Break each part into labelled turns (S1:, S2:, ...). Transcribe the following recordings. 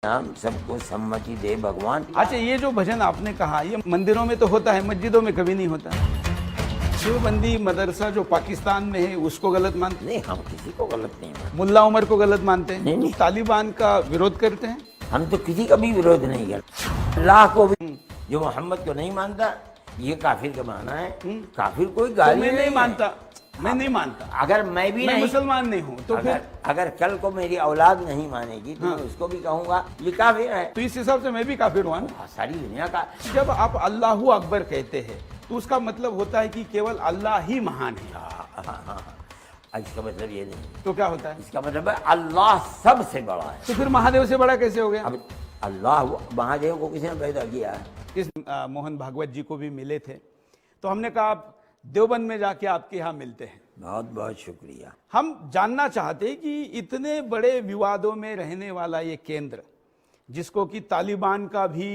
S1: नाम सबको सम्मति दे भगवान।
S2: अच्छा, ये जो भजन आपने कहा ये मंदिरों में तो होता है, मस्जिदों में कभी नहीं होता। देवबंदी मदरसा जो पाकिस्तान में है उसको गलत मानते
S1: नहीं, हम किसी को गलत नहीं मानते।
S2: मुल्ला उमर को गलत मानते हैं?
S1: नहीं।
S2: तालिबान का विरोध करते हैं?
S1: हम तो किसी का भी विरोध नहीं करते। अल्लाह को भी जो मोहम्मद को नहीं मानता ये काफिर का माना है। काफिर कोई गाली
S2: मैं नहीं मानता, मैं नहीं मानता।
S1: अगर मैं भी
S2: मैं
S1: नहीं
S2: मुसलमान नहीं हूँ तो फिर
S1: अगर कल को मेरी औलाद नहीं मानेगी तो मैं उसको भी कहूंगा ये काफिर है।
S2: तो इस हिसाब से मैं भी काफिर हुआ ना।
S1: सारी दुनिया का
S2: जब आप अल्लाहू अकबर कहते हैं तो उसका मतलब होता है कि केवल अल्लाह ही महान है।
S1: इसका मतलब ये नहीं।
S2: तो क्या होता है?
S1: इसका मतलब है अल्लाह सबसे बड़ा है।
S2: तो फिर महादेव से बड़ा कैसे हो गया?
S1: अब अल्लाह महादेव को किसने पैदा किया है?
S2: इस मोहन भागवत जी को भी मिले थे तो हमने कहा आप देवबंद में जाके आपके यहाँ मिलते हैं।
S1: बहुत बहुत शुक्रिया।
S2: हम जानना चाहते हैं कि इतने बड़े विवादों में रहने वाला ये केंद्र, जिसको कि तालिबान का भी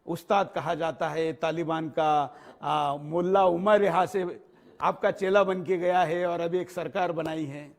S2: उस्ताद कहा जाता है, तालिबान का मुल्ला उमर यहाँ से आपका चेला बन के गया है और अभी एक सरकार बनाई है।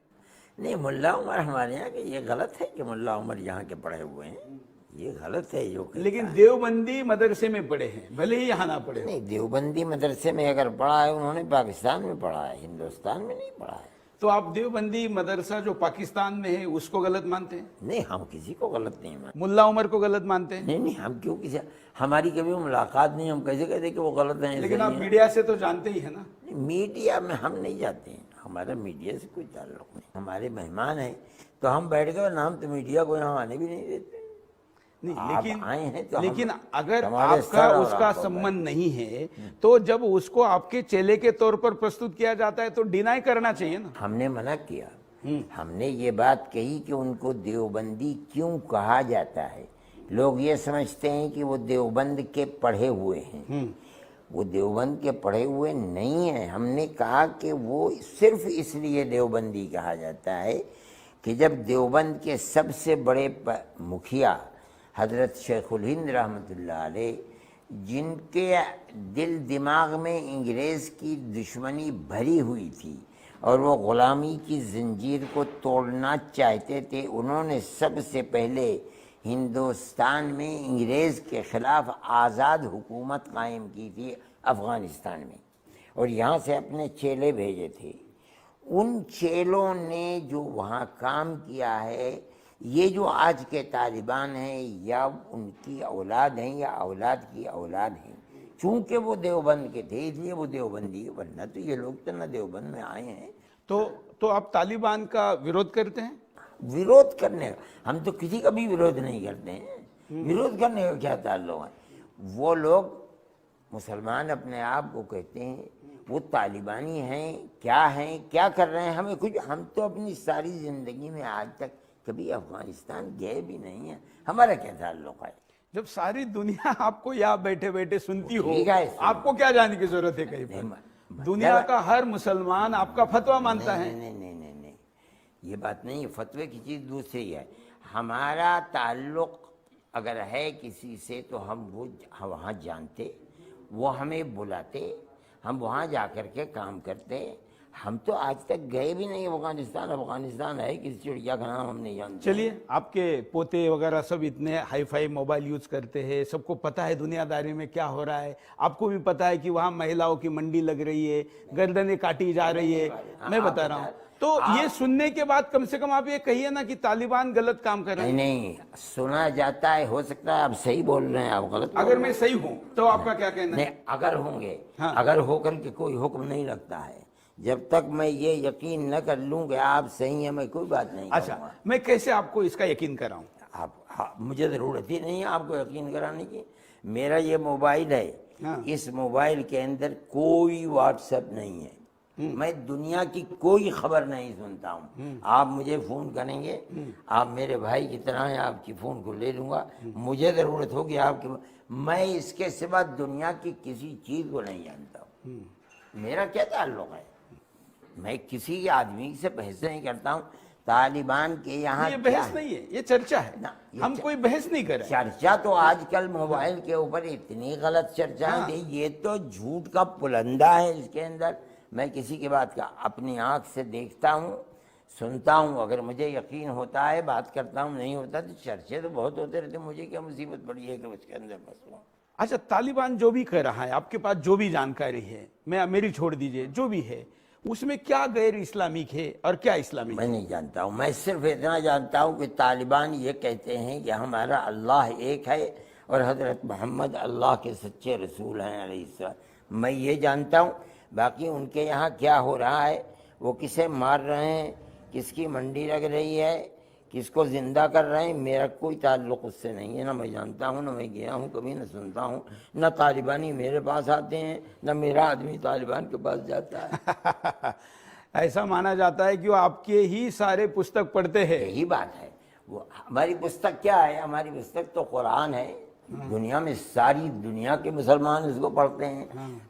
S1: नहीं, मुल्ला उमर हमारे यहाँ के ये गलत है कि मुल्ला उमर यहाँ के पढ़े हुए हैं, ये गलत है जो।
S2: लेकिन देवबंदी मदरसे में पढ़े हैं, भले ही यहाँ ना पढ़े।
S1: नहीं, देवबंदी मदरसे में अगर पढ़ा है उन्होंने पाकिस्तान में पढ़ा है, हिंदुस्तान में नहीं पढ़ा है।
S2: तो आप देवबंदी मदरसा जो पाकिस्तान में है उसको गलत मानते हैं?
S1: नहीं, हम किसी को गलत नहीं मानते।
S2: मुल्ला उमर को गलत मानते हैं?
S1: नहीं, हम क्यों किसी, हमारी कभी मुलाकात नहीं, हम कैसे कहते कि वो गलत है।
S2: लेकिन आप मीडिया से तो जानते ही है ना।
S1: मीडिया में हम नहीं जाते हैं, हमारा मीडिया से कोई ताल्लुक नहीं। हमारे मेहमान हैं तो हम बैठ गए, नाम तो मीडिया को यहाँ आने भी नहीं देते।
S2: नहीं,
S1: लेकिन आए हैं तो
S2: लेकिन अगर आपका उसका संबंध नहीं है तो जब उसको आपके चेले के तौर पर प्रस्तुत किया जाता है तो डिनाई करना चाहिए ना।
S1: हमने मना किया। हमने ये बात कही कि उनको देवबंदी क्यों कहा जाता है। लोग ये समझते हैं कि वो देवबंद के पढ़े हुए हैं। वो देवबंद के पढ़े हुए नहीं है। हमने कहा कि वो सिर्फ इसलिए देवबंदी कहा जाता है कि जब देवबंद के सबसे बड़े मुखिया हजरत शेखुल हिंद रहमतुल्लाह अलैह, जिनके दिल दिमाग में अंग्रेज़ की दुश्मनी भरी हुई थी और वो ग़ुलामी की जंजीर को तोड़ना चाहते थे, उन्होंने सबसे पहले हिंदुस्तान में अंग्रेज़ के ख़िलाफ़ आज़ाद हुकूमत कायम की थी अफ़गानिस्तान में, और यहाँ से अपने चेले भेजे थे। उन चेलों ने जो वहाँ काम किया है, ये जो आज के तालिबान हैं या उनकी औलाद हैं या औलाद की औलाद हैं, चूँकि वो देवबंद के थे इसलिए वो देवबंदी, वरना तो ये लोग तो ना देवबंद में आए हैं।
S2: तो आप तालिबान का विरोध करते हैं?
S1: विरोध करने, हम तो किसी का भी विरोध नहीं करते हैं। विरोध करने का क्या ताल्लुक है? वो लोग मुसलमान अपने आप को कहते हैं, वो तालिबानी हैं, क्या कर रहे हैं हमें कुछ, हम तो अपनी सारी ज़िंदगी में आज तक कभी अफगानिस्तान गए भी नहीं है, हमारा क्या ताल्लुक है? जब
S2: सारी दुनिया आपको यहाँ बैठे बैठे सुनती हो,
S1: आपको
S2: क्या जानने की जरूरत है कहीं पर? दुनिया का हर मुसलमान आपका फतवा मानता है।
S1: नहीं, ये बात नहीं है। फतवे की चीज़ दूसरी है। हमारा ताल्लुक अगर है किसी से तो हम वहाँ जानते, वो हमें बुलाते, हम वहाँ जा कर के काम करते। हम तो आज तक गए भी नहीं अफगानिस्तान है किसी चिड़िया का नाम हम नहीं जानते।
S2: चलिए, आपके पोते वगैरह सब इतने हाई फाई मोबाइल यूज करते हैं, सबको पता है दुनियादारी में क्या हो रहा है। आपको भी पता है कि वहाँ महिलाओं की मंडी लग रही है, गर्दनें काटी जा रही है। मैं बता रहा हूँ, तो ये सुनने के बाद कम से कम आप ये कहिए ना कि तालिबान गलत काम कर रहे हैं।
S1: नहीं, सुना जाता है, हो सकता है आप सही बोल रहे हैं, आप गलत।
S2: अगर मैं सही हूँ तो आपका क्या कहना है?
S1: नहीं, अगर होंगे, अगर होकर के कोई हुक्म नहीं लगता है, जब तक मैं ये यकीन न कर लूँ कि आप सही हैं, मैं कोई बात नहीं।
S2: अच्छा, मैं कैसे आपको इसका यकीन कराऊं?
S1: मुझे ज़रूरत ही नहीं है आपको यकीन कराने की। मेरा ये मोबाइल है, इस मोबाइल के अंदर कोई व्हाट्सएप नहीं है, मैं दुनिया की कोई खबर नहीं सुनता हूँ। आप मुझे फ़ोन करेंगे, आप मेरे भाई की तरह हैं, आपकी फ़ोन को ले लूँगा। मुझे ज़रूरत होगी आपकी, मैं इसके सिवा दुनिया की किसी चीज़ को नहीं जानता हूँ। मेरा क्या ताल्लुक़ है? मैं किसी आदमी से बहस नहीं करता हूँ। तालिबान के यहाँ
S2: ये बहस नहीं है, ये चर्चा है ना, हम कोई बहस नहीं कर रहे।
S1: चर्चा तो आजकल मोबाइल के ऊपर इतनी गलत चर्चा है, ये तो झूठ का पुलंदा है इसके अंदर। मैं किसी की बात का अपनी आँख से देखता हूँ, सुनता हूँ, अगर मुझे यकीन होता है बात करता हूँ, नहीं होता तो चर्चे तो बहुत होते रहते, मुझे क्या मुसीबत पड़ी है कि उसके अंदर फंसूँ।
S2: अच्छा, तालिबान जो भी कर रहा है, आपके पास जो भी जानकारी है, मैं मेरी छोड़ दीजिए, जो भी है उसमें क्या गैर इस्लामिक है और क्या इस्लामिक
S1: मैं नहीं जानता हूँ, मैं सिर्फ इतना जानता हूँ कि तालिबान ये कहते हैं कि हमारा अल्लाह एक है और हजरत मोहम्मद अल्लाह के सच्चे रसूल हैं अलैहिस्सलाम। मैं ये जानता हूँ, बाकी उनके यहाँ क्या हो रहा है, वो किसे मार रहे हैं, किसकी मंडी लग रही है, किसको जिंदा कर रहे हैं, मेरा कोई ताल्लुक उससे नहीं है। ना मैं जानता हूँ, ना मैं गया हूँ कभी, ना सुनता हूँ, ना तालिबानी मेरे पास आते हैं, ना मेरा आदमी तालिबान के पास जाता है।
S2: ऐसा माना जाता है कि वो आपके ही सारे पुस्तक पढ़ते हैं।
S1: यही बात है, वो हमारी पुस्तक क्या है, हमारी पुस्तक तो कुरान है। दुनिया में सारी दुनिया के मुसलमान इसको पढ़ते हैं,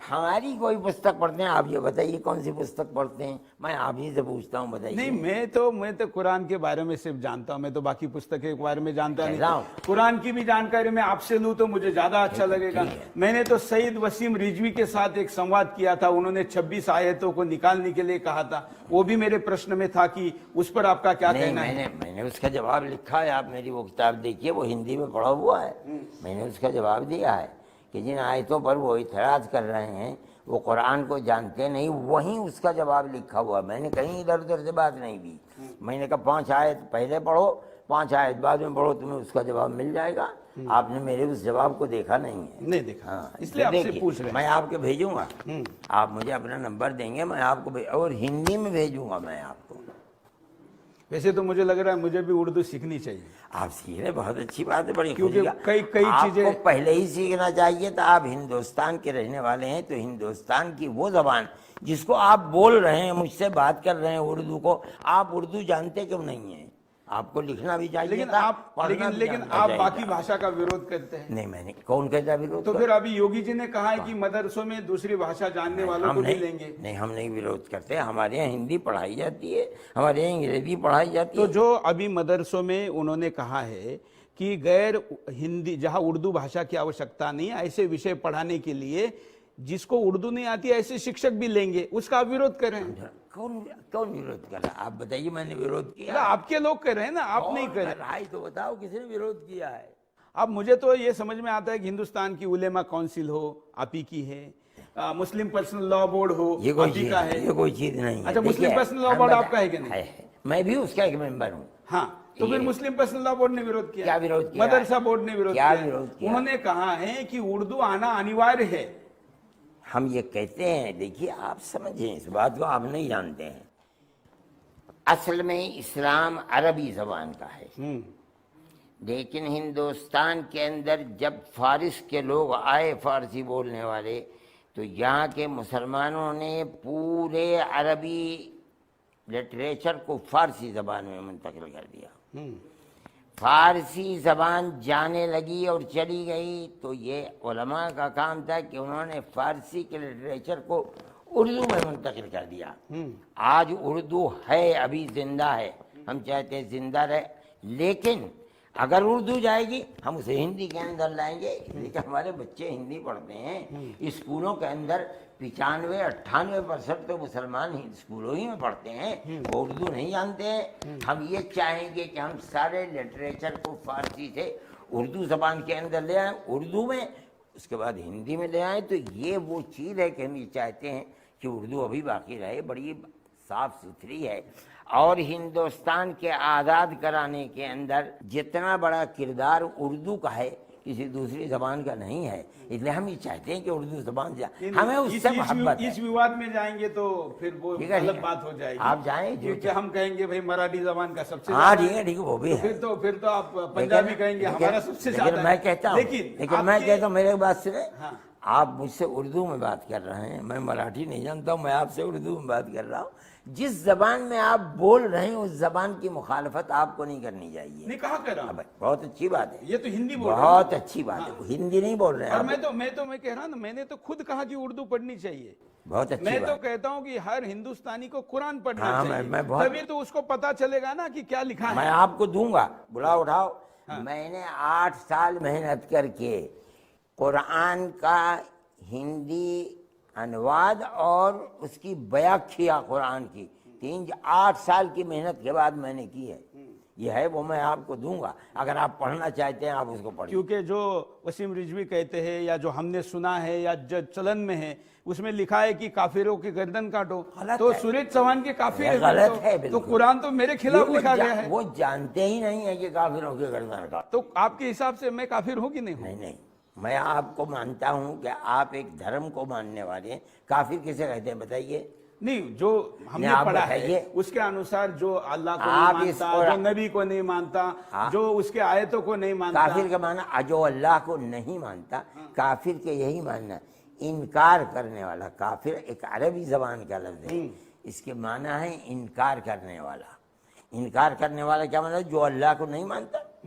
S1: हमारी कोई पुस्तक पढ़ते हैं। आप ये बताइए कौन सी पुस्तक पढ़ते हैं, मैं आप ही से पूछता हूँ, बताइए।
S2: नहीं, मैं तो कुरान के बारे में सिर्फ जानता हूँ, मैं तो बाकी पुस्तक के बारे में जानता नहीं।
S1: जाओ।
S2: कुरान की भी जानकारी मैं आपसे लूँ तो मुझे ज्यादा अच्छा लगेगा। मैंने तो सईद वसीम रिजवी के साथ एक संवाद किया था, उन्होंने 26 आयतों को निकालने के लिए कहा था, वो भी मेरे प्रश्न में था कि उस पर आपका क्या कहना है।
S1: मैंने उसका जवाब लिखा है, आप मेरी वो किताब देखिए, वो हिंदी में पढ़ा हुआ है। मैंने उसका जवाब दिया है कि जिन आयतों पर वो इतराज कर रहे हैं वो कुरान को जानते नहीं, वहीं उसका जवाब लिखा हुआ। मैंने कहीं इधर उधर से बात नहीं की। मैंने कहा 5 आयत पहले पढ़ो, 5 आयत बाद में पढ़ो, तुम्हें उसका जवाब मिल जाएगा। आपने मेरे उस जवाब को देखा नहीं है।
S2: नहीं देखा।
S1: हाँ,
S2: इसलिए आपसे पूछ रहे हैं।
S1: मैं आपके भेजूंगा, आप मुझे अपना नंबर देंगे, मैं आपको और हिंदी में भेजूंगा मैं आपको।
S2: वैसे तो मुझे लग रहा है मुझे भी उर्दू सीखनी चाहिए।
S1: आप सीख रहे, बहुत अच्छी बात है, बड़ी
S2: क्योंकि कई
S1: आपको
S2: चीजें
S1: पहले ही सीखना चाहिए था। आप हिंदुस्तान के रहने वाले हैं तो हिंदुस्तान की वो जबान जिसको आप बोल रहे हैं, मुझसे बात कर रहे हैं उर्दू को, आप उर्दू जानते क्यों नहीं है? आपको लिखना भी चाहिए
S2: लेकिन
S1: था,
S2: आप लेकिन आप बाकी भाषा का विरोध करते हैं।
S1: नहीं, मैंने कौन कहता विरोध?
S2: तो फिर अभी योगी जी ने कहा है कि मदरसों में दूसरी भाषा जानने वालों को भी लेंगे।
S1: नहीं, हम नहीं विरोध करते। हमारे यहाँ हिंदी पढ़ाई जाती है, हमारे यहाँ अंग्रेजी पढ़ाई जाती है।
S2: तो जो अभी मदरसों में उन्होंने कहा है कि गैर हिंदी, जहाँ उर्दू भाषा की आवश्यकता नहीं, ऐसे विषय पढ़ाने के लिए जिसको उर्दू नहीं आती ऐसे शिक्षक भी लेंगे, उसका आप विरोध कर रहे हैं।
S1: कौन विरोध कर रहा है? आप बताइए, मैंने विरोध किया?
S2: आपके लोग कर रहे हैं ना, आप नहीं कर
S1: रहे तो बताओ किसने विरोध किया है?
S2: अब मुझे तो ये समझ में आता है कि हिंदुस्तान की उलेमा काउंसिल हो, आप ही की है, मुस्लिम पर्सनल लॉ बोर्ड हो, आप ही का है।
S1: ये कोई चीज नहीं है।
S2: अच्छा, मुस्लिम पर्सनल लॉ बोर्ड आपका है कि नहीं?
S1: मैं भी उसका एक मेंबर हूँ।
S2: हाँ, तो फिर मुस्लिम पर्सनल लॉ बोर्ड ने विरोध किया।
S1: क्या विरोध किया?
S2: मदरसा बोर्ड ने विरोध
S1: किया।
S2: उन्होंने कहा है कि उर्दू आना अनिवार्य है।
S1: हम ये कहते हैं, देखिए आप समझें इस बात को, आप नहीं जानते हैं। असल में इस्लाम अरबी जबान का है, लेकिन हिंदुस्तान के अंदर जब फारिस के लोग आए, फारसी बोलने वाले, तो यहाँ के मुसलमानों ने पूरे अरबी लिटरेचर को फारसी जबान में मुंतकिल कर दिया। फारसी जबान जाने लगी और चली गई, तो ये उलमा का काम था कि उन्होंने फारसी के लिटरेचर को उर्दू में मुंतकिल कर दिया। आज उर्दू है, अभी जिंदा है, हम चाहते हैं जिंदा रहे, लेकिन अगर उर्दू जाएगी हम उसे हिंदी के अंदर लाएंगे। लेकिन हमारे बच्चे हिंदी पढ़ते हैं, स्कूलों के अंदर 95-98% तो मुसलमान ही स्कूलों ही में पढ़ते हैं, वो उर्दू नहीं जानते हैं। हम ये चाहेंगे कि हम सारे लिटरेचर को फारसी से उर्दू जबान के अंदर ले आए, उर्दू में, उसके बाद हिंदी में ले आए। तो ये वो चीज़ है कि हम ये चाहते हैं कि उर्दू अभी बाकी रहे, बड़ी साफ सुथरी है। और हिंदुस्तान के आज़ाद कराने के अंदर जितना बड़ा किरदार उर्दू का है, किसी दूसरी जबान का नहीं है। इसलिए हम ये चाहते हैं कि उर्दू जबान हमें उससे मोहब्बत है।
S2: इस विवाद में जाएंगे तो फिर वो अलग बात हो जाएगी।
S1: आप जाएं,
S2: क्योंकि हम कहेंगे भाई मराठी जबान का सबसे,
S1: हाँ ठीक है, वो भी है।
S2: फिर तो आप पंजाबी कहेंगे हमारा सबसे ज्यादा।
S1: मैं कहता हूँ, लेकिन मैं कहता हूँ, मेरे बात सुने,
S2: हाँ।
S1: आप मुझसे उर्दू में बात कर रहे हैं, मैं मराठी नहीं जानता हूँ, मैं आपसे उर्दू में बात कर रहा हूँ। जिस जबान में आप बोल रहे हैं उस जबान की मुखालफत आपको नहीं करनी चाहिए।
S2: नहीं, कहा कर रहा हूं।
S1: बहुत अच्छी बात है,
S2: ये तो हिंदी बोल रहा
S1: बहुत अच्छी बात है, हिंदी नहीं बोल रहे हैं।
S2: और मैं कह रहा हूँ ना, मैंने तो खुद कहा कि उर्दू पढ़नी चाहिए।
S1: बहुत अच्छी
S2: मैं
S1: बात।
S2: तो कहता हूँ कि हर हिंदुस्तानी को कुरान पढ़ना चाहिए।
S1: मैं बहुत,
S2: तभी तो उसको पता चलेगा ना कि क्या लिखा है।
S1: मैं आपको दूंगा, बुलाओ उठाओ। मैंने 8 साल मेहनत करके कुरान का हिंदी अनुवाद और उसकी व्याख्या कुरान की 8 साल की मेहनत के बाद मैंने की है। ये है वो मैं आपको दूंगा, अगर आप पढ़ना चाहते हैं आप उसको पढ़िए।
S2: क्योंकि जो वसीम रिजवी कहते हैं या जो हमने सुना है या जो चलन में है उसमें लिखा है कि काफिरों की गर्दन काटो,
S1: गलत
S2: तो
S1: है।
S2: सूरज चौहान के काफिर
S1: ये
S2: है,
S1: गलत है
S2: तो
S1: बिल्कुल।
S2: कुरान तो मेरे खिलाफ लिखा गया है।
S1: वो जानते ही नहीं है कि काफिरों की गर्दन काटो।
S2: तो आपके हिसाब से मैं काफिर हूं कि नहीं हूं?
S1: नहीं नहीं, मैं आपको मानता हूं कि आप एक धर्म को मानने वाले हैं। काफिर किसे कहते हैं बताइए?
S2: नहीं, जो हमने
S1: नहीं, आप
S2: पढ़ा
S1: बताइए।
S2: है उसके अनुसार जो अल्लाह को
S1: आप
S2: नहीं
S1: इसको-
S2: मानता, जो नबी को नहीं मानता, जो उसके आयतों को नहीं मानता।
S1: काफिर का माना जो अल्लाह को नहीं मानता, काफिर के यही मानना, इनकार करने वाला। काफिर एक अरबी जबान का लफ्ज है, इसके माना है इनकार करने वाला। इनकार करने वाला क्या माना? जो अल्लाह को नहीं मानता,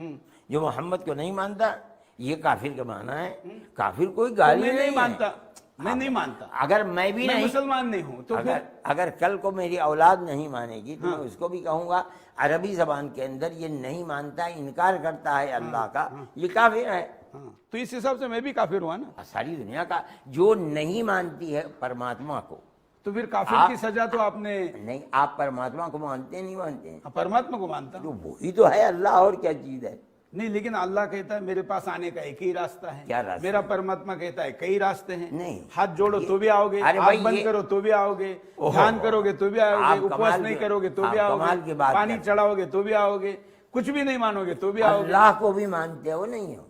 S1: जो मोहम्मद को नहीं मानता, ये काफिर का माना है। काफिर कोई गाली
S2: मैं नहीं
S1: है।
S2: मानता, मैं नहीं मानता,
S1: अगर मैं भी
S2: मैं
S1: नहीं,
S2: मुसलमान नहीं हूं, तो फिर
S1: अगर कल को मेरी औलाद नहीं मानेगी तो मैं उसको भी कहूंगा अरबी जबान के अंदर ये नहीं मानता, इनकार करता है अल्लाह का, ये काफिर है।
S2: हाँ, तो इस हिसाब से मैं भी काफिर हुआ ना।
S1: सारी दुनिया का जो नहीं मानती है परमात्मा को,
S2: तो फिर काफिर की सजा तो आपने
S1: नहीं, आप परमात्मा को मानते नहीं मानते हैं?
S2: परमात्मा को मानता हूं।
S1: तो वही तो है अल्लाह, और क्या चीज है?
S2: नहीं, लेकिन अल्लाह कहता है मेरे पास आने का एक ही रास्ता है।
S1: क्या रास्ता?
S2: मेरा परमात्मा कहता है कई रास्ते हैं।
S1: नहीं,
S2: हाथ जोड़ो तो भी आओगे,
S1: अरे
S2: आंख
S1: भाई
S2: बंद
S1: ये-
S2: करो तो भी आओगे,
S1: ओहो,
S2: ध्यान करोगे तो भी
S1: आप
S2: आओगे, उपवास
S1: कमाल
S2: नहीं
S1: की-
S2: करोगे तो
S1: आप
S2: भी
S1: कमाल की
S2: आओगे,
S1: बात
S2: पानी
S1: करते
S2: चढ़ाओगे तो भी आओगे, कुछ भी नहीं मानोगे तो भी आओगे।
S1: अल्लाह को भी मानते हो नहीं हो?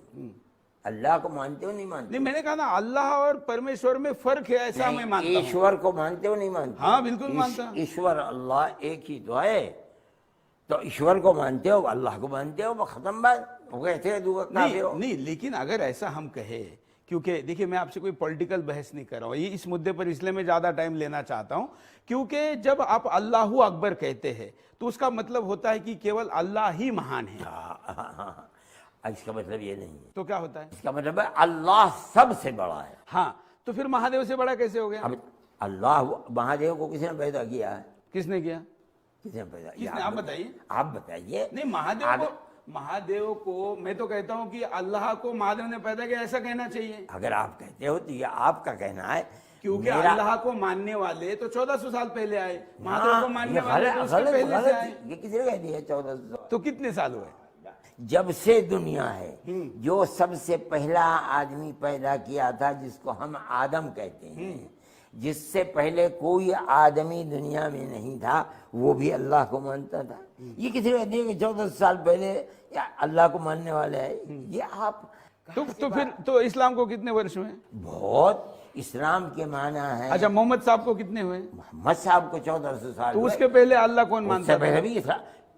S1: अल्लाह को मानते हो नहीं मानते?
S2: नहीं, मैंने कहा ना अल्लाह और परमेश्वर में फर्क है, ऐसा मैं मानता हूं।
S1: ईश्वर को मानते हो नहीं मानते?
S2: हाँ, बिल्कुल मानता हूं।
S1: ईश्वर अल्लाह एक ही तो है, तो ईश्वर को मानते हो, अल्लाह को मानते हो, वो खत्म बात। वो कहते हैं
S2: नहीं, नहीं, लेकिन अगर ऐसा हम कहे, क्योंकि देखिए मैं आपसे कोई पॉलिटिकल बहस नहीं कर रहा हूँ, ये इस मुद्दे पर इसलिए मैं ज्यादा टाइम लेना चाहता हूँ, क्योंकि जब आप अल्लाहू अकबर कहते हैं तो उसका मतलब होता है कि केवल अल्लाह ही महान है।
S1: हाँ, इसका मतलब ये नहीं है।
S2: तो क्या होता है?
S1: इसका मतलब है अल्लाह सबसे बड़ा है।
S2: हाँ, तो फिर महादेव से बड़ा कैसे हो गया?
S1: अब अल्लाह महादेव को किसने पैदा किया है?
S2: किसने किया?
S1: किसने पैदा
S2: किसने?
S1: किया?
S2: आप बताइए।
S1: आप बताइए।
S2: नहीं, महादेव को मैं तो कहता हूँ कि अल्लाह को महादेव ने पैदा किया, ऐसा कहना चाहिए।
S1: अगर आप कहते हो तो ये आपका कहना है,
S2: क्योंकि अल्लाह को मानने वाले तो 1400 साल पहले आए, महादेव को मानने वाले तो उसके पहले से आए।
S1: ये किसने कह दिया 1400?
S2: तो कितने साल हुए?
S1: जब से दुनिया है, जो सबसे पहला आदमी पैदा किया था जिसको हम आदम कहते हैं, जिससे पहले कोई आदमी दुनिया में नहीं था, वो भी अल्लाह को मानता था। ये किसी ने दिया कि 1400 साल पहले अल्लाह को मानने वाले है? ये आप
S2: तो फिर तो इस्लाम को कितने वर्ष हुए?
S1: बहुत। इस्लाम के माना है,
S2: अच्छा, मोहम्मद साहब को कितने हुए?
S1: मोहम्मद साहब को 1400 साल
S2: तो
S1: हुए।
S2: उसके पहले अल्लाह कौन
S1: उससे
S2: मानता था?
S1: पहले भी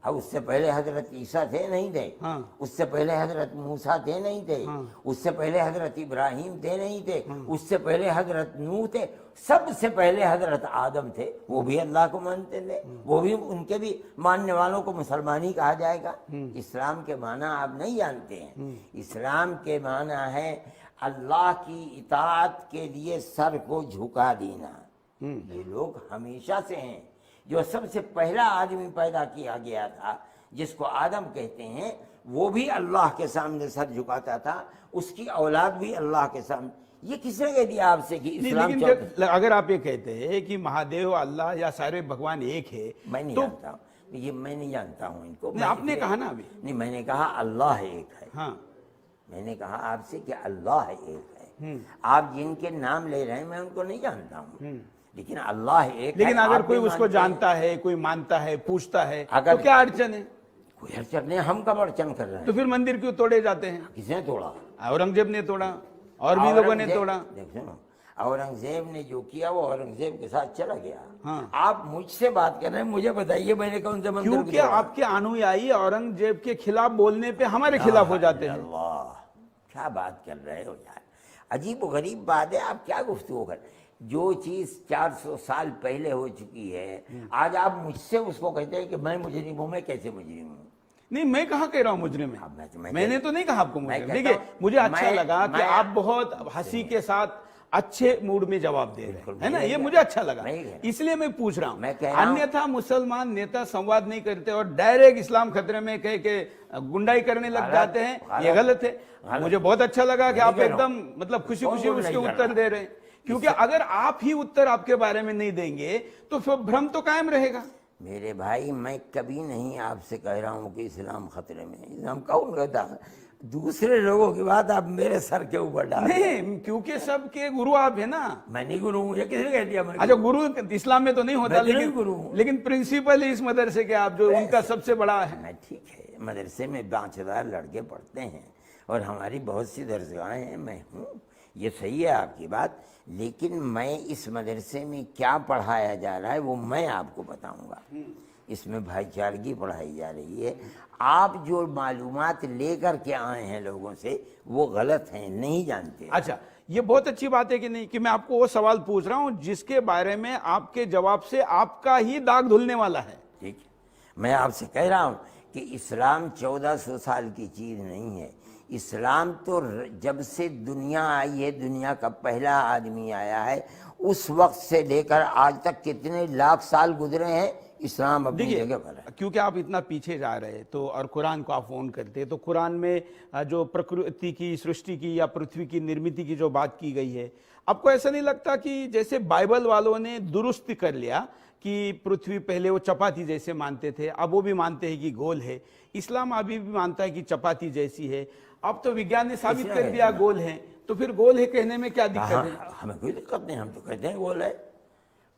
S1: उससे पहले हजरत ईसा थे नहीं थे?
S2: हाँ।
S1: उससे पहले हजरत मूसा थे नहीं थे? उससे पहले हजरत इब्राहिम थे नहीं थे? उससे पहले हजरत नूह थे? सबसे पहले हजरत आदम थे, वो भी अल्लाह को मानते थे, वो भी, उनके भी मानने वालों को मुसलमान ही कहा जाएगा। इस्लाम के माना आप नहीं जानते हैं। इस्लाम के माना है अल्लाह की इताअत के लिए सर को झुका देना। ये लोग हमेशा से हैं। जो सबसे पहला आदमी पैदा किया गया था, जिसको आदम कहते हैं, वो भी अल्लाह के सामने सर झुकाता था, उसकी औलाद भी अल्लाह के सामने। ये किसने कह दिया आपसे कि इस्लाम?
S2: लेकिन अगर आप ये कहते हैं कि महादेव, अल्लाह या सारे भगवान एक है,
S1: मैं नहीं जानता हूँ, ये मैं नहीं जानता हूँ इनको।
S2: आपने कहा ना अभी।
S1: नहीं, मैंने कहा अल्लाह एक है।
S2: हाँ,
S1: मैंने कहा आपसे कि अल्लाह एक है। आप जिनके नाम ले रहे हैं मैं उनको नहीं जानता हूँ, लेकिन अल्लाह एक।
S2: लेकिन
S1: है,
S2: अगर
S1: आप
S2: कोई
S1: भी
S2: उसको
S1: मानते हैं।
S2: जानता है, कोई मानता है, पूछता है,
S1: अगर-
S2: तो क्या अड़चन है?
S1: कोई अड़चन नहीं, हम कब अड़चन कर रहे हैं?
S2: तो फिर मंदिर क्यों तोड़े जाते हैं?
S1: किसने तोड़ा?
S2: औरंगजेब ने तोड़ा और भी लोगों ने तोड़ा।
S1: देखो ना, औरंगजेब ने जो किया वो औरंगजेब के साथ चला गया।
S2: हाँ।
S1: आप मुझसे बात कर रहे हैं, मुझे बताइए मैंने कौन से मंदिर
S2: क्योंकि आपके अनुयायी औरंगजेब के खिलाफ बोलने पे हमारे खिलाफ हो जाते हैं।
S1: अल्लाह, क्या बात कर रहे हो यार, अजीब गरीब बात है। आप क्या गुफ्तगू कर, जो चीज 400 साल पहले हो चुकी है, आज आप मुझसे उसको कहते हैं कि मैं मुजरिम हूं। मैं कैसे मुजरिम हूँ?
S2: नहीं, मैं कहाँ कह रहा हूँ मुजरिम है। मैंने तो नहीं कहा आपको मुजरिम।
S1: कहता
S2: देखिए,
S1: हूं,
S2: मुझे अच्छा
S1: मैं-
S2: लगा कि
S1: मैं-
S2: आप बहुत हंसी के साथ अच्छे मूड में जवाब दे रहे हैं, है ना,
S1: मैं
S2: ये
S1: कह-
S2: मुझे अच्छा लगा,
S1: मैं कह-
S2: इसलिए मैं पूछ रहा
S1: मैं
S2: हूँ।
S1: कह रहा हूं-
S2: अन्यथा मुसलमान नेता संवाद नहीं करते और डायरेक्ट इस्लाम खतरे में कह के गुंडाई करने लग जाते हैं, ये गलत है। मुझे बहुत अच्छा लगा कि आप एकदम मतलब खुशी खुशी उसके उत्तर दे रहे हैं, क्योंकि अगर आप ही उत्तर आपके बारे में नहीं देंगे तो फिर भ्रम तो कायम रहेगा।
S1: मेरे भाई, मैं कभी नहीं आपसे कह रहा हूँ कि इस्लाम खतरे में है। इस्लाम कौन कहता है? दूसरे लोगों की बात आप मेरे सर के ऊपर डाल रहे हैं।
S2: नहीं, क्योंकि सबके गुरु आप है ना।
S1: मैं नहीं गुरु हूँ, ये किसने कह दिया? मैं
S2: अच्छा, गुरु इस्लाम में तो नहीं होता,
S1: मैं तो नहीं
S2: लेकिन
S1: गुरु हूँ।
S2: लेकिन प्रिंसिपल है इस मदरसे के आप, जो उनका सबसे बड़ा है।
S1: मैं ठीक है, मदरसे में 5,000 लड़के पढ़ते हैं और हमारी बहुत सी दरसगाहें हैं, मैं हूँ, ये सही है आपकी बात। लेकिन मैं इस मदरसे में क्या पढ़ाया जा रहा है वो मैं आपको बताऊंगा। इसमें भाईचारगी पढ़ाई जा रही है। आप जो मालूमात लेकर के आए हैं लोगों से, वो गलत हैं, नहीं जानते।
S2: अच्छा, ये बहुत अच्छी बात है कि नहीं, कि मैं आपको वो सवाल पूछ रहा हूं जिसके बारे में आपके जवाब से आपका ही दाग धुलने वाला है।
S1: ठीक है, मैं आपसे कह रहा हूं कि इस्लाम 1400 साल की चीज नहीं है। इस्लाम तो जब से दुनिया आई है, दुनिया का पहला आदमी आया है, उस वक्त से लेकर आज तक कितने लाख साल गुजरे हैं, इस्लाम अपनी जगह पर है।
S2: क्योंकि आप इतना पीछे जा रहे हैं तो, और कुरान को आप फोन करते हैं, तो कुरान में जो प्रकृति की, सृष्टि की या पृथ्वी की निर्मित की जो बात की गई है, आपको ऐसा नहीं लगता कि जैसे बाइबल वालों ने दुरुस्त कर लिया कि पृथ्वी पहले वो चपाती जैसे मानते थे, अब वो भी मानते हैं कि गोल है। इस्लाम अभी भी मानता है कि चपाती जैसी है। अब तो विज्ञान ने साबित कर दिया गोल है, तो फिर गोल है कहने में क्या दिक्कत है?
S1: हमें कोई दिक्कत नहीं, हम तो कहते हैं गोल है।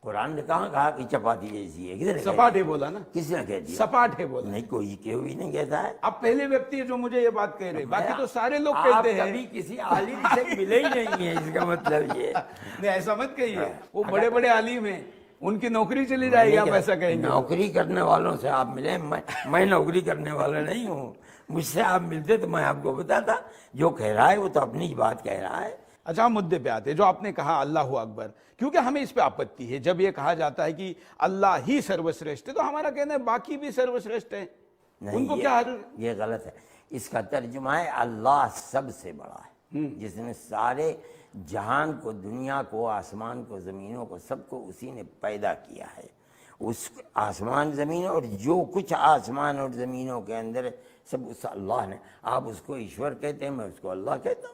S1: कुरान ने कहा कि चपाती जैसी है? किसने
S2: सपाट है बोला ना?
S1: किसने कह दिया?
S2: सपाट है बोला।
S1: नहीं, कोई भी नहीं कहता है।
S2: आप पहले व्यक्ति है जो मुझे ये बात कह रहे, बाकी तो सारे लोग कहते हैं।
S1: कभी किसी आलिम से मिले ही नहीं है, इसका मतलब ये
S2: नहीं, ऐसा मत कहिए। वो बड़े बड़े आलिम हैं, उनकी नौकरी चली जाएगी, आप ऐसा कहेंगे?
S1: नौकरी करने वालों से आप मिले, मैं नौकरी करने वाला नहीं हूँ। मुझसे आप मिलते तो मैं आपको बताता। जो कह रहा है वो तो अपनी बात कह रहा है।
S2: अच्छा, मुद्दे पे आते, जो आपने कहा अल्लाह अकबर, क्योंकि हमें इस पे आपत्ति है जब ये कहा जाता है कि अल्लाह ही सर्वश्रेष्ठ है, तो हमारा कहना है बाकी भी सर्वश्रेष्ठ है, उनको क्या?
S1: ये गलत है। इसका तर्जुमा है अल्लाह सबसे बड़ा है, जिसने सारे जहान को, दुनिया को, आसमान को, जमीनों को, सबको उसी ने पैदा किया है। उस आसमान जमीन और जो कुछ आसमान और जमीनों के अंदर सब उस अल्लाह ने। आप उसको ईश्वर कहते हैं, मैं उसको अल्लाह कहता हूँ।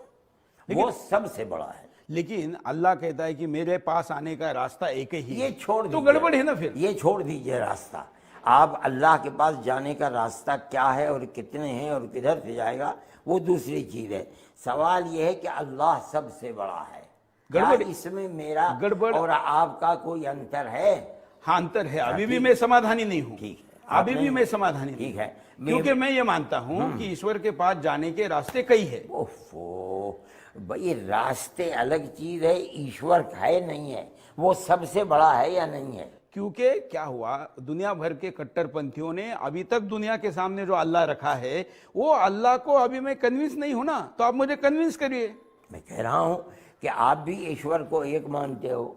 S1: वो सबसे बड़ा है।
S2: लेकिन अल्लाह कहता है कि मेरे पास आने का रास्ता एक ही है।
S1: ये छोड़
S2: तो गड़बड़ है ना फिर?
S1: ये छोड़ दीजिए रास्ता। आप अल्लाह के पास जाने का रास्ता क्या है और कितने हैं और किधर से जाएगा, वो दूसरी चीज है। सवाल ये है कि अल्लाह सबसे बड़ा है।
S2: गड़बड़
S1: इसमें मेरा
S2: गड़बड़
S1: और आपका कोई अंतर है?
S2: हाँ, अंतर है। अभी भी मैं समाधानी नहीं हूँ।
S1: ठीक है,
S2: अभी भी मैं समाधानी
S1: ठीक है,
S2: क्योंकि मैं ये मानता हूँ कि ईश्वर के पास जाने के रास्ते कई है।
S1: ओफो भाई, रास्ते अलग चीज है, ईश्वर है नहीं है। वो सबसे बड़ा है या नहीं है?
S2: क्योंकि क्या हुआ, दुनिया भर के कट्टरपंथियों ने अभी तक दुनिया के सामने जो अल्लाह रखा है, वो अल्लाह को अभी मैं कन्विंस नहीं हूं ना, तो आप मुझे कन्विंस करिए।
S1: मैं कह रहा हूं कि आप भी ईश्वर को एक मानते हो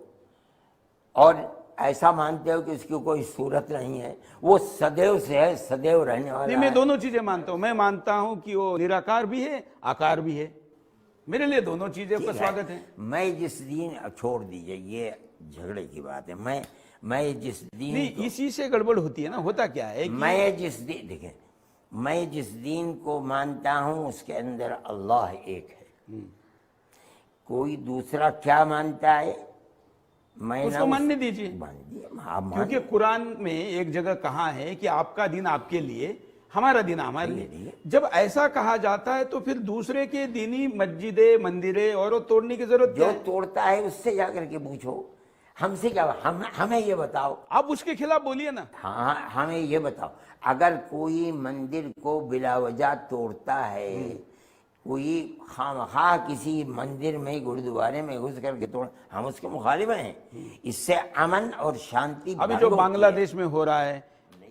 S1: और ऐसा मानते हो कि उसकी कोई सूरत नहीं है, वो सदैव से है, सदैव रहने वाला
S2: नहीं, मैं दोनों चीजें मानता हूं। मैं मानता हूं कि वो निराकार भी है, आकार भी है। मेरे लिए दोनों चीजें का स्वागत है।
S1: मैं जिस दिन, छोड़ दीजिए ये झगड़े की बात है, मैं जिस दिन,
S2: नहीं, इसी से गड़बड़ होती है ना। होता क्या है कि
S1: मैं जिस दिन, देखिए, मैं जिस दिन को मानता हूं उसके अंदर अल्लाह एक है। कोई दूसरा क्या मानता है, मैं
S2: उसको मानने दीजिए। क्योंकि कुरान में एक जगह कहा है कि आपका दिन आपके लिए, हमारा दिन हमारे लिए। जब ऐसा कहा जाता है तो फिर दूसरे के दीनी मस्जिदें, मंदिरें और वो तोड़ने की जरूरत क्या है?
S1: जो तोड़ता है उससे जाकर के पूछो, हमसे क्या? हमें ये बताओ।
S2: आप उसके खिलाफ बोलिए ना।
S1: हाँ, हमें ये बताओ, अगर कोई मंदिर को बिलावजा तोड़ता है, कोई खामखा किसी मंदिर में, गुरुद्वारे में घुस करके तोड़, हम उसके मुखालिफ हैं। इससे अमन और शांति।
S2: अभी जो बांग्लादेश में हो रहा है,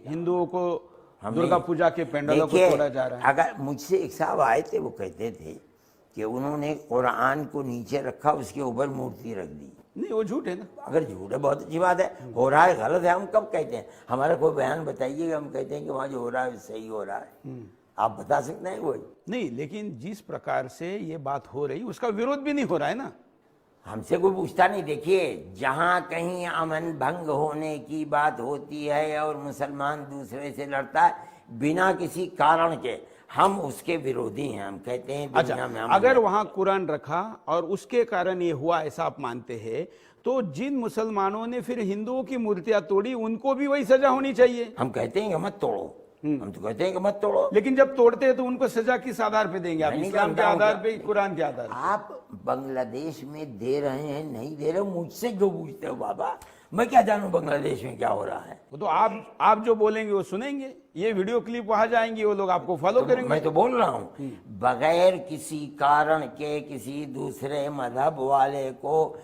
S2: हिंदुओं को दुर्गा पूजा के पेंडलों को तोड़ा जा रहा है।
S1: अगर मुझसे एक साहब आए थे, वो कहते थे कि उन्होंने कुरान को नीचे रखा, उसके ऊपर मूर्ति रख दी।
S2: नहीं, वो झूठ है ना।
S1: अगर झूठ है, बहुत अच्छी बात है। हो रहा है, गलत है, हम कब कहते हैं? हमारा कोई बयान बताइएगा, हम कहते हैं कि वहां जो हो रहा है सही हो रहा है। आप बता सकते हैं कोई?
S2: नहीं, लेकिन जिस प्रकार से ये बात हो रही, उसका विरोध भी नहीं हो रहा है ना।
S1: हमसे कोई पूछता नहीं। देखिए, जहां कहीं अमन भंग होने की बात होती है और मुसलमान दूसरे से लड़ता है बिना किसी कारण के, हम उसके विरोधी हैं। हम कहते हैं
S2: अच्छा,
S1: दुनिया में हम
S2: अगर वहां कुरान रखा और उसके कारण ये हुआ ऐसा आप मानते हैं, तो जिन मुसलमानों ने फिर हिंदुओं की मूर्तियां तोड़ी उनको भी वही सजा होनी चाहिए।
S1: हम कहते हैं कि मत तोड़ो, हम तो कहते हैं कि मत तोड़ो।
S2: लेकिन जब तोड़ते हैं तो उनको सजा किस आधार पे देंगे आप?
S1: मैं नहीं
S2: इस्लाम के
S1: जानता हूं
S2: आधार
S1: क्या-
S2: पे, कुरान के आधार पे?
S1: आप बांग्लादेश में दे रहे हैं नहीं दे रहे, मुझसे जो पूछते हो बाबा, मैं क्या जानूं बांग्लादेश में क्या हो रहा है।
S2: वो तो आप जो बोलेंगे वो सुनेंगे, ये वीडियो क्लिप वहां जाएंगी, वो लोग आपको फॉलो करेंगे।
S1: मैं तो बोल रहा हूं, बगैर किसी कारण के किसी दूसरे मजहब वाले को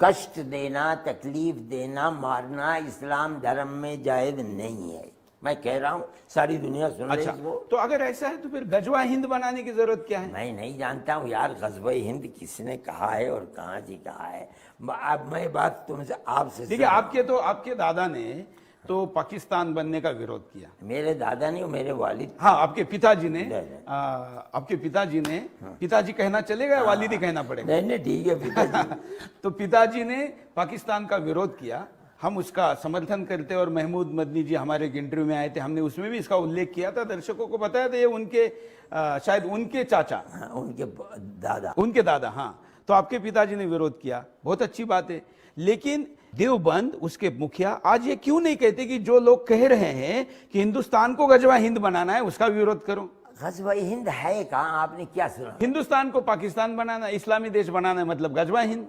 S1: कष्ट देना, तकलीफ देना, मारना इस्लाम धर्म में जायज नहीं है। मैं कह रहा हूं, सारी दुनिया सुन रही
S2: अच्छा,
S1: है इसको।
S2: तो अगर ऐसा है तो फिर गजवा हिंद बनाने की जरूरत क्या है?
S1: मैं नहीं जानता हूं यार, गज़वे हिंद किसने कहा है और कहाँ से कहा है। अब मैं बात तुमसे आपसे
S2: देखिए, आपके दादा ने तो पाकिस्तान बनने का विरोध किया।
S1: मेरे दादा नहीं, मेरे वालिद।
S2: हाँ, आपके पिताजी ने
S1: हाँ।
S2: पिताजी कहना चलेगा या वालिद ही कहना पड़ेगा?
S1: नहीं ठीक है पिताजी।
S2: तो पिताजी ने पाकिस्तान का विरोध किया, हम उसका समर्थन करते, और महमूद मदनी जी हमारे एक इंटरव्यू में आए थे, हमने उसमें भी इसका उल्लेख किया था, दर्शकों को बताया था, ये उनके शायद उनके चाचा,
S1: हाँ, उनके दादा।
S2: हाँ। तो आपके पिताजी ने विरोध किया, बहुत अच्छी बात है। लेकिन देवबंद, उसके मुखिया आज ये क्यों नहीं कहते कि जो लोग कह रहे हैं कि हिंदुस्तान को गजवा हिंद बनाना है, उसका विरोध करो?
S1: गज़वा हिंद है कहाँ? आपने क्या सुना?
S2: हिंदुस्तान को पाकिस्तान बनाना, इस्लामी देश बनाना है, मतलब गजवा हिंद।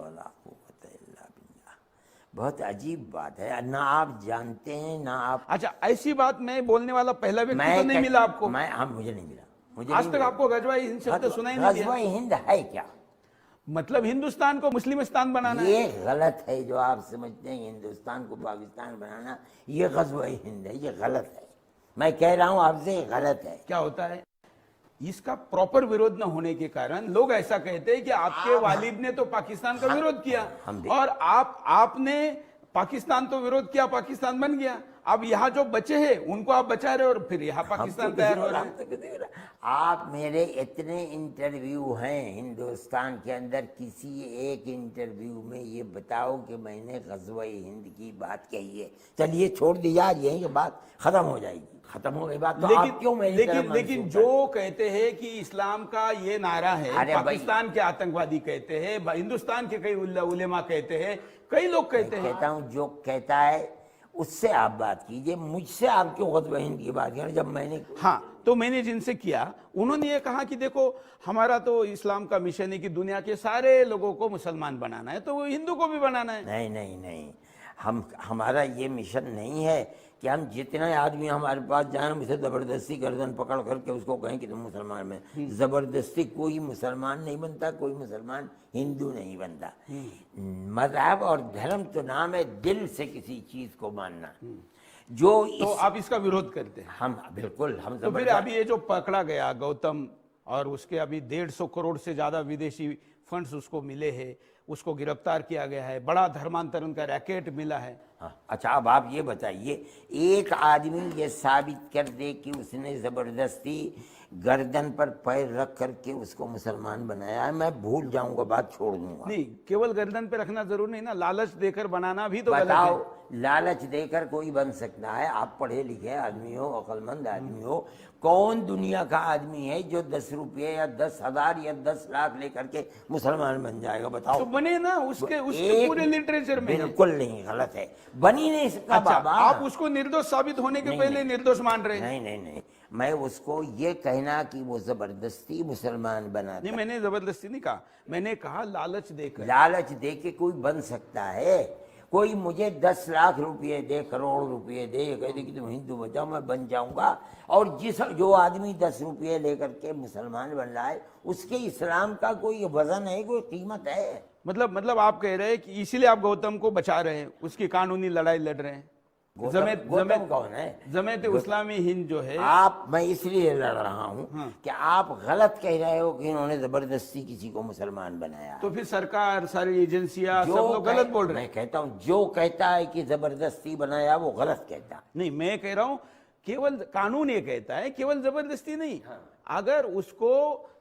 S1: बहुत अजीब बात है ना, आप जानते हैं ना आप।
S2: अच्छा, ऐसी बात मैं बोलने वाला पहला व्यक्ति तो नहीं मिला आपको?
S1: मुझे नहीं मिला।
S2: आज तक आपको गजवा हिंद शब्द सुना ही नहीं
S1: गज़वा
S2: दिया।
S1: हिंद है क्या?
S2: मतलब हिंदुस्तान को मुस्लिमिस्तान बनाना है?
S1: ये गलत है जो आप समझते हैं हिंदुस्तान को पाकिस्तान बनाना, ये गज़वा हिंद है, ये गलत है। मैं कह रहा हूं आपसे, गलत है।
S2: क्या होता है, इसका प्रॉपर विरोध न होने के कारण लोग ऐसा कहते हैं कि आपके वालिद ने तो पाकिस्तान का विरोध किया, और आपने पाकिस्तान तो विरोध किया, पाकिस्तान बन गया। अब यहाँ जो बचे हैं उनको आप बचा रहे हो, और फिर यहाँ पाकिस्तान तैयार हो रहा है।
S1: आप मेरे इतने इंटरव्यू हैं हिंदुस्तान के अंदर, किसी एक इंटरव्यू में ये बताओ कि मैंने गज़वा हिंद की बात कही है? चलिए छोड़ दिया, यही बात खत्म हो जाएगी, खत्म हो गई बात। तो आप क्यों मेरी तरफ
S2: लेकिन जो कहते हैं कि इस्लाम का ये नारा है, पाकिस्तान के आतंकवादी कहते हैं, हिंदुस्तान के कई उलेमा कहते हैं, कई लोग कहते हैं।
S1: कहता हूँ जो कहता है उससे आप बात कीजिए, मुझसे आप क्यों गज़वा हिंद की बात करें? जब मैंने
S2: तो मैंने जिनसे किया उन्होंने ये कहा कि देखो, हमारा तो इस्लाम का मिशन है कि दुनिया के सारे लोगों को मुसलमान बनाना है, तो हिंदू को भी बनाना है।
S1: नहीं, हमारा ये मिशन नहीं है कि हम जितने आदमी हमारे पास जाए हम उसे जबरदस्ती गर्दन पकड़ करके उसको कहें कि तुम मुसलमान में। जबरदस्ती कोई मुसलमान नहीं बनता, कोई मुसलमान हिंदू नहीं बनता। मजहब और धर्म तो नाम है दिल से किसी चीज को मानना।
S2: तो आप इसका विरोध करते हैं?
S1: हम बिल्कुल, हम
S2: तो फिर अभी ये जो पकड़ा गया गौतम, और उसके अभी 150 करोड़ से ज्यादा विदेशी फंड्स उसको मिले हैं, उसको गिरफ्तार किया गया है, बड़ा धर्मांतरण का रैकेट मिला है।
S1: हाँ, अच्छा, अब आप ये बताइए, एक आदमी ये साबित कर दे कि उसने जबरदस्ती गर्दन पर पैर रख करके उसको मुसलमान बनाया है, मैं भूल जाऊंगा, बात छोड़ दूंगा।
S2: नहीं, केवल गर्दन पे रखना जरूरी नहीं ना, लालच देकर बनाना भी तो गलत है।
S1: बताओ, लालच देकर कोई बन सकता है? आप पढ़े लिखे आदमी हो, अक्लमंद आदमी हो, कौन दुनिया का आदमी है जो 10 रुपये या 10,000 या 10 लाख लेकर के मुसलमान बन जाएगा? बताओ।
S2: तो बने ना, उसके पूरे लिटरेचर में
S1: बिल्कुल नहीं, गलत है, बनी नहीं सकता।
S2: अच्छा,
S1: बाबा,
S2: आप उसको निर्दोष साबित होने के पहले निर्दोष मान रहे हैं?
S1: नहीं, मैं उसको ये कहना कि वो जबरदस्ती मुसलमान बना।
S2: नहीं, मैंने जबरदस्ती नहीं कहा, मैंने कहा लालच देकर।
S1: लालच दे के कोई बन सकता है? कोई मुझे 10 लाख रुपये दे, करोड़ रुपये दे, कहते कि तुम हिंदू बन जाओ, मैं बन जाऊंगा। और जो आदमी 10 रुपये लेकर के मुसलमान बन रहा है, उसके इस्लाम का कोई वजन है, कोई कीमत है?
S2: मतलब आप कह रहे हैं कि इसीलिए आप गौतम को बचा रहे हैं, उसकी कानूनी लड़ाई लड़ रहे हैं।
S1: गौतम कौन है?
S2: जमात इस्लामी हिंद जो है।
S1: मैं इसलिए लड़ रहा हूँ कि आप गलत कह रहे हो कि इन्होंने जबरदस्ती किसी को मुसलमान बनाया।
S2: तो फिर सरकार, सारी एजेंसियां, सब लोग गलत बोल रहे हैं।
S1: मैं कहता हूँ जो कहता है कि जबरदस्ती बनाया वो गलत कहता है।
S2: नहीं, मैं कह रहा हूँ केवल कानून ये कहता है, केवल जबरदस्ती नहीं। अगर उसको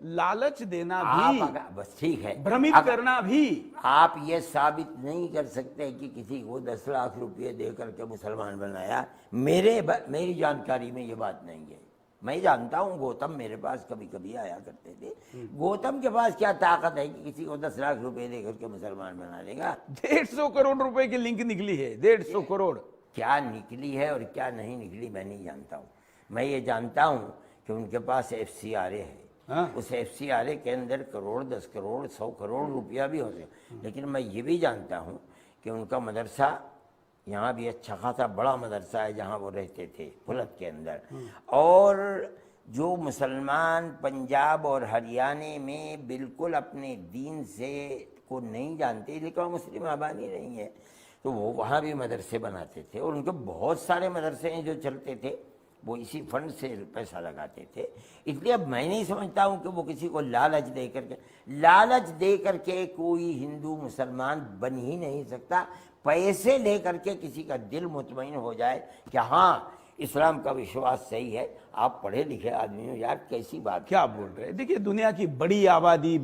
S2: लालच देना भी,
S1: बस ठीक है,
S2: भ्रमित करना भी,
S1: आप ये साबित नहीं कर सकते कि किसी को 10 लाख रुपये दे करके मुसलमान बनाया। मेरी जानकारी में ये बात नहीं है। मैं जानता हूँ गौतम मेरे पास कभी कभी आया करते थे। गौतम के पास क्या ताकत है कि किसी को 10 लाख रुपए दे करके मुसलमान बना लेगा?
S2: 150 करोड़ रुपए की लिंक निकली है, 150 करोड़।
S1: क्या निकली है और क्या नहीं निकली मैं नहीं जानता हूँ। मैं ये जानता हूँ कि उनके पास FCRA है।
S2: हाँ?
S1: उस FCRA के अंदर करोड़, 10 करोड़, 100 करोड़ रुपया भी हो सकता। लेकिन मैं ये भी जानता हूँ कि उनका मदरसा यहाँ भी अच्छा खासा बड़ा मदरसा है जहाँ वो रहते थे फुलत के अंदर। और जो मुसलमान पंजाब और हरियाणा में बिल्कुल अपने दीन से को नहीं जानते, लेकिन मुस्लिम आबादी नहीं है, तो वो वहाँ भी मदरसे बनाते थे। और उनके बहुत सारे मदरसे हैं जो चलते थे, वो इसी फंड से पैसा लगाते थे। इसलिए अब मैं नहीं समझता हूँ कि वो किसी को लालच दे करके कोई हिंदू मुसलमान बन ही नहीं सकता। पैसे ले करके किसी का दिल मुतमईन हो जाए कि हाँ इस्लाम का विश्वास सही है। आप पढ़े लिखे आदमी हो यार, कैसी बात
S2: क्या बोल रहे हैं? देखिए दुनिया की बड़ी आबादी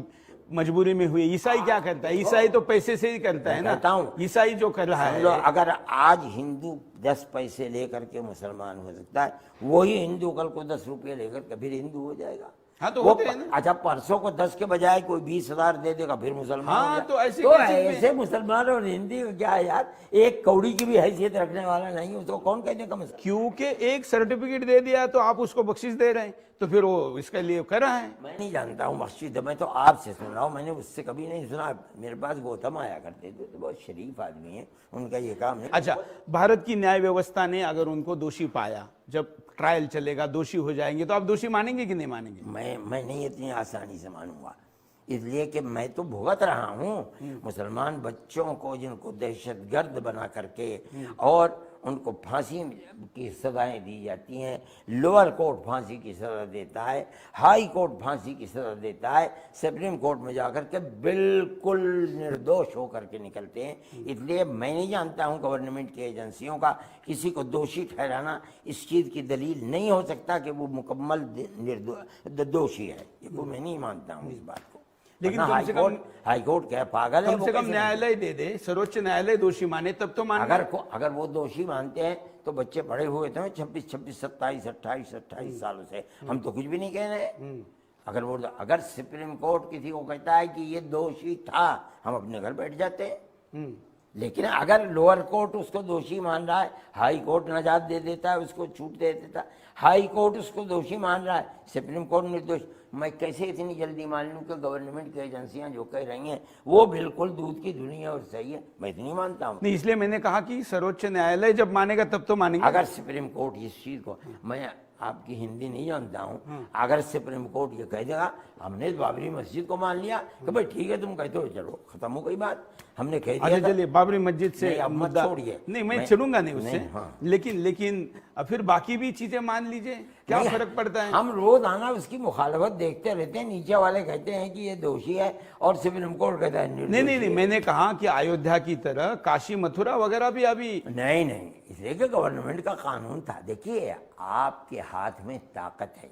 S2: मजबूरी में हुई। ईसाई क्या करता है? ईसाई तो पैसे से ही करता है ना। ईसाई जो कर रहा है,
S1: अगर आज हिंदू 10 पैसे लेकर के मुसलमान हो सकता है, वही हिंदू कल को 10 रुपये लेकर के फिर हिंदू हो जाएगा।
S2: हाँ तो
S1: वो
S2: होते हैं ना।
S1: अच्छा, परसों को 10 के बजाय कोई 20,000 दे देगा फिर मुसलमान
S2: हाँ,
S1: हो जाएगा।
S2: तो ऐसे
S1: तो
S2: कैसे
S1: ऐसे मुसलमान और हिंदी का क्या है यार? एक कौड़ी की भी हैसियत रखने वाला नहीं हो तो कौन कहने का मसला?
S2: क्योंकि एक सर्टिफिकेट दे दिया तो आप उसको बख्शिश दे रहे हैं, तो फिर वो इसके लिए कर रहा है।
S1: मैं नहीं जानता हूँ मस्जिद, मैं तो आपसे सुन रहा हूँ, मैंने उससे कभी नहीं सुना। मेरे पास गौतम आया करते थे, तो बहुत शरीफ आदमी है, उनका ये काम है।
S2: अच्छा, भारत की न्याय व्यवस्था ने अगर उनको दोषी पाया, जब ट्रायल चलेगा दोषी हो जाएंगे, तो आप दोषी मानेंगे कि नहीं मानेंगे?
S1: मैं नहीं इतनी आसानी से मानूंगा, इसलिए कि मैं तो भुगत रहा हूँ मुसलमान बच्चों को जिनको दहशतगर्द बना करके और उनको फांसी की सजाएं दी जाती हैं। लोअर कोर्ट फांसी की सजा देता है, हाई कोर्ट फांसी की सजा देता है, सुप्रीम कोर्ट में जाकर के बिल्कुल निर्दोष होकर के निकलते हैं। इसलिए मैं नहीं जानता हूँ गवर्नमेंट की एजेंसियों का किसी को दोषी ठहराना इस चीज़ की दलील नहीं हो सकता कि वो मुकम्मल दोषी है। ये को मैं नहीं मानता हूँ इस बात को।
S2: लेकिन
S1: हाई कोर्ट क्या पागल है?
S2: कम से कम न्यायालय दे दे, सर्वोच्च न्यायालय दोषी माने तब तो मान।
S1: अगर वो दोषी मानते हैं तो बच्चे बड़े हुए थे 26, 27, 28 सालों से, हम तो कुछ भी नहीं कह रहे। अगर सुप्रीम कोर्ट किसी को कहता है कि ये दोषी था, हम अपने घर बैठ जाते हैं। लेकिन अगर लोअर कोर्ट उसको दोषी मान रहा है, हाई कोर्ट नजात दे देता है, उसको छूट दे देता है, हाई कोर्ट उसको दोषी मान रहा है, सुप्रीम कोर्ट निर्दोष, मैं कैसे इतनी जल्दी मान लूँ कि गवर्नमेंट की एजेंसियां जो कह रही हैं वो बिल्कुल दूध की धुनी है और सही है? मैं इतनी मानता हूँ।
S2: नहीं, इसलिए मैंने कहा कि सर्वोच्च न्यायालय जब मानेगा तब तो मानेंगे।
S1: अगर सुप्रीम कोर्ट इस चीज को, मैं आपकी हिंदी नहीं जानता हूँ, अगर सुप्रीम कोर्ट ये कह देगा हमने बाबरी मस्जिद को मान लिया कि भाई ठीक है तुम कहते हो, चलो खत्म हो गई बात, हमने कह दिया।
S2: चलिए बाबरी मस्जिद से
S1: मुद्दा छोड़िए,
S2: नहीं मैं चलूंगा नहीं उससे। हाँ। लेकिन फिर बाकी भी चीजें मान लीजिए, क्या फर्क पड़ता है?
S1: हम रोज आना उसकी मुखालफत देखते रहते हैं। नीचे वाले कहते हैं कि ये दोषी है और सुप्रीम कोर्ट कहता है
S2: नहीं, मैंने कहा कि अयोध्या की तरह काशी मथुरा वगैरह भी अभी
S1: नहीं, इसलिए कि गवर्नमेंट का कानून था। देखिए आपके हाथ में ताकत है,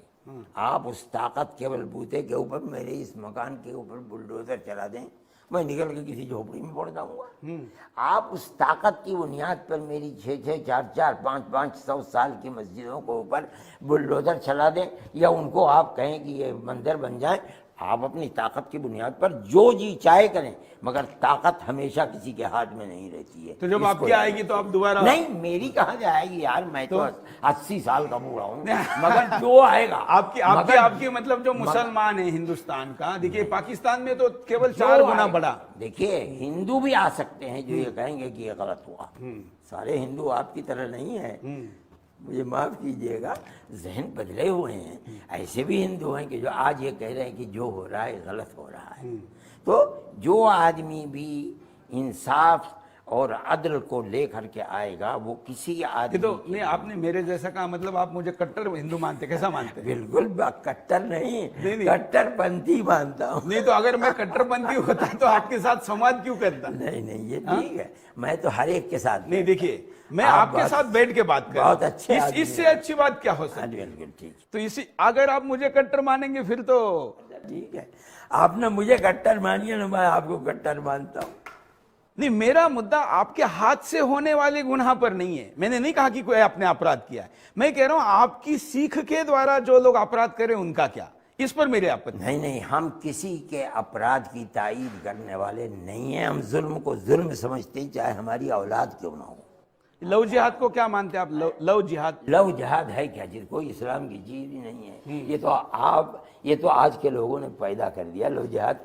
S1: आप उस ताकत के बलबूते के ऊपर मेरे इस मकान के ऊपर बुलडोजर चला दें, मैं निकल के किसी झोपड़ी में पड़ जाऊंगा। आप उस ताकत की बुनियाद पर मेरी 6-6, 4-4, 5-5, 100 साल की मस्जिदों को ऊपर बुलडोजर चला दें, या उनको आप कहें कि ये मंदिर बन जाए, आप अपनी ताकत की बुनियाद पर जो जी चाहे करें, मगर ताकत हमेशा किसी के हाथ में नहीं रहती है।
S2: तो जब आपकी आएगी तो आप दोबारा?
S1: नहीं, मेरी कहाँ जाएगी यार, मैं तो 80 साल का बूढ़ा हूँ, मगर जो आएगा
S2: आपकी मतलब जो मुसलमान है हिंदुस्तान का, देखिए पाकिस्तान में तो केवल 4 गुना बड़ा।
S1: देखिए हिंदू भी आ सकते हैं जो ये कहेंगे कि ये गलत हुआ। सारे हिंदू आपकी तरह नहीं है, मुझे माफ कीजिएगा, जहन बदले हुए हैं। ऐसे भी हिंदू हैं कि जो आज ये कह रहे हैं कि जो हो रहा है गलत हो रहा है। तो जो आदमी भी इंसाफ और अदल को लेकर के आएगा वो किसी आदमी
S2: तो नहीं, आपने मेरे जैसा कहा, मतलब आप मुझे कट्टर हिंदू मानते? कैसा मानते?
S1: बिल्कुल कट्टर नहीं, कट्टरपंथी मानता हूँ।
S2: नहीं तो अगर मैं कट्टरपंथी होता तो आपके साथ संवाद क्यों करता?
S1: नहीं, ये ठीक है, मैं तो हर एक के साथ।
S2: नहीं देखिए, मैं आपके साथ बैठ के बात कर,
S1: बहुत अच्छे,
S2: इससे अच्छी बात क्या हो सकती है?
S1: बिल्कुल ठीक।
S2: तो इसी अगर आप मुझे कट्टर मानेंगे फिर तो
S1: ठीक है, आपने मुझे कट्टर मानिए ना, मैं आपको कट्टर मानता हूँ।
S2: नहीं, मेरा मुद्दा आपके हाथ से होने वाले गुनाह पर नहीं है। मैंने नहीं कहा कि कोई आपने अपराध किया है, मैं कह रहा हूं आपकी सीख के द्वारा जो लोग अपराध करें उनका क्या, इस पर मेरे आपत्ति।
S1: नहीं नहीं, हम किसी के अपराध की तायीद करने वाले नहीं हैं। हम जुल्म को जुल्म समझते हैं, चाहे हमारी औलाद क्यों ना हो।
S2: लव जिहाद को क्या मानते हैं आप? लव जिहाद,
S1: लव जिहाद है क्या? कोई इस्लाम की चीज ही नहीं है। ये तो आज के लोगों ने पैदा कर दिया। लव जिहाद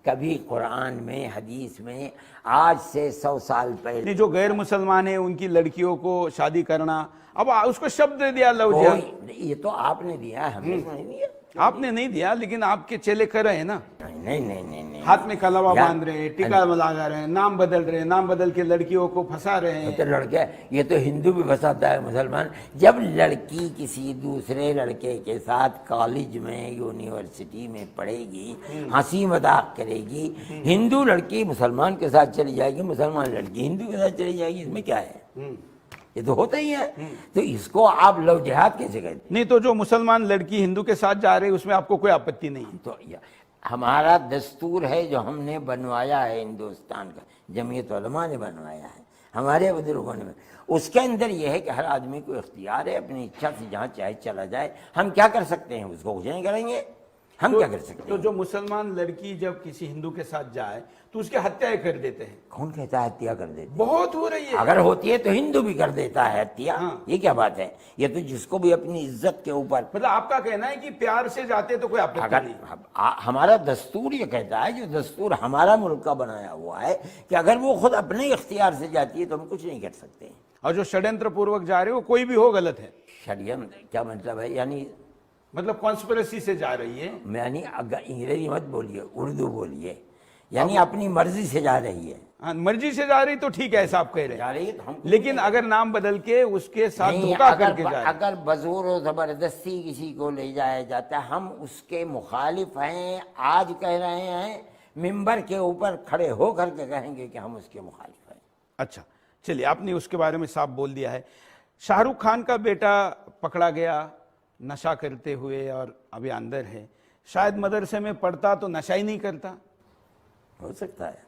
S1: कभी कुरान में, हदीस में, आज से 100 साल पहले।
S2: जो गैर मुसलमान है उनकी लड़कियों को शादी करना, अब उसको शब्द दे दिया लव जिहाद।
S1: ये तो आपने दिया है, हमने तो नहीं दिया।
S2: आपने नहीं दिया, लेकिन आपके चेले कर रहे हैं ना।
S1: नहीं नहीं नहीं नहीं,
S2: हाथ में कलावा बांध रहे हैं, टीका लगा रहे हैं, नाम बदल रहे हैं, नाम बदल के लड़कियों को फंसा रहे हैं।
S1: तो लड़के, ये तो हिंदू भी फंसाता है मुसलमान। जब लड़की किसी दूसरे लड़के के साथ कॉलेज में, यूनिवर्सिटी में पढ़ेगी, हंसी मजाक करेगी, हिंदू लड़की मुसलमान के साथ चली जाएगी, मुसलमान लड़की हिंदू के साथ चली जाएगी, इसमें क्या है? ये तो होता ही है। तो इसको आप लव जिहाद कैसे कहते?
S2: नहीं, तो जो मुसलमान लड़की हिंदू के साथ जा रही है उसमें आपको कोई आपत्ति नहीं है?
S1: तो हमारा दस्तूर है जो हमने बनवाया है, हिंदुस्तान का जमीयत उलमा ने बनवाया है, हमारे बुजुर्गों ने। उसके अंदर यह है कि हर आदमी को इख्तियार है अपनी इच्छा से जहाँ चाहे चला जाए। हम क्या कर सकते हैं? उसको कुछ नहीं करेंगे, हम क्या कर सकते हैं?
S2: तो जो मुसलमान लड़की जब किसी हिंदू के साथ जाए तो उसकी हत्याएं कर देते हैं।
S1: कौन कहता है हत्या कर देते?
S2: बहुत हो रही है।
S1: अगर होती है तो हिंदू भी कर देता है हत्या।
S2: हाँ।
S1: ये क्या बात है? ये तो जिसको भी अपनी इज्जत के ऊपर,
S2: मतलब आपका कहना है कि प्यार से जाते तो कोई आपत्ति
S1: अगर
S2: नहीं।
S1: हमारा दस्तूर ये कहता है, जो दस्तूर हमारा मुल्क का बनाया हुआ है, कि अगर वो खुद अपने इख्तियार से जाती है तो हम कुछ नहीं कर सकते।
S2: और जो षड्यंत्र पूर्वक जा रहे हो, कोई भी हो, गलत है।
S1: षड्यंत्र क्या मतलब है? यानी
S2: मतलब कॉन्स्पिरेसी से जा रही है।
S1: यानी अंग्रेजी मत बोलिए, उर्दू बोलिए। यानी अपनी मर्जी से जा रही है।
S2: हाँ, मर्जी से जा रही तो ठीक है, ऐसा आप कह रहे
S1: जा
S2: हैं।
S1: रही है तो हम,
S2: लेकिन अगर नाम बदल के उसके साथ
S1: नहीं,
S2: धोखा करके जा रहे हैं,
S1: अगर बजोर और जबरदस्ती किसी को ले जाया जाता है, हम उसके मुखालिफ हैं। आज कह रहे हैं, मिंबर के ऊपर खड़े होकर के कहेंगे कि हम उसके मुखालिफ हैं।
S2: अच्छा, चलिए, आपने उसके बारे में साफ बोल दिया है। शाहरुख खान का बेटा पकड़ा गया नशा करते हुए और अभी अंदर है। शायद मदरसे में पढ़ता तो नशा ही नहीं करता।
S1: हो सकता है।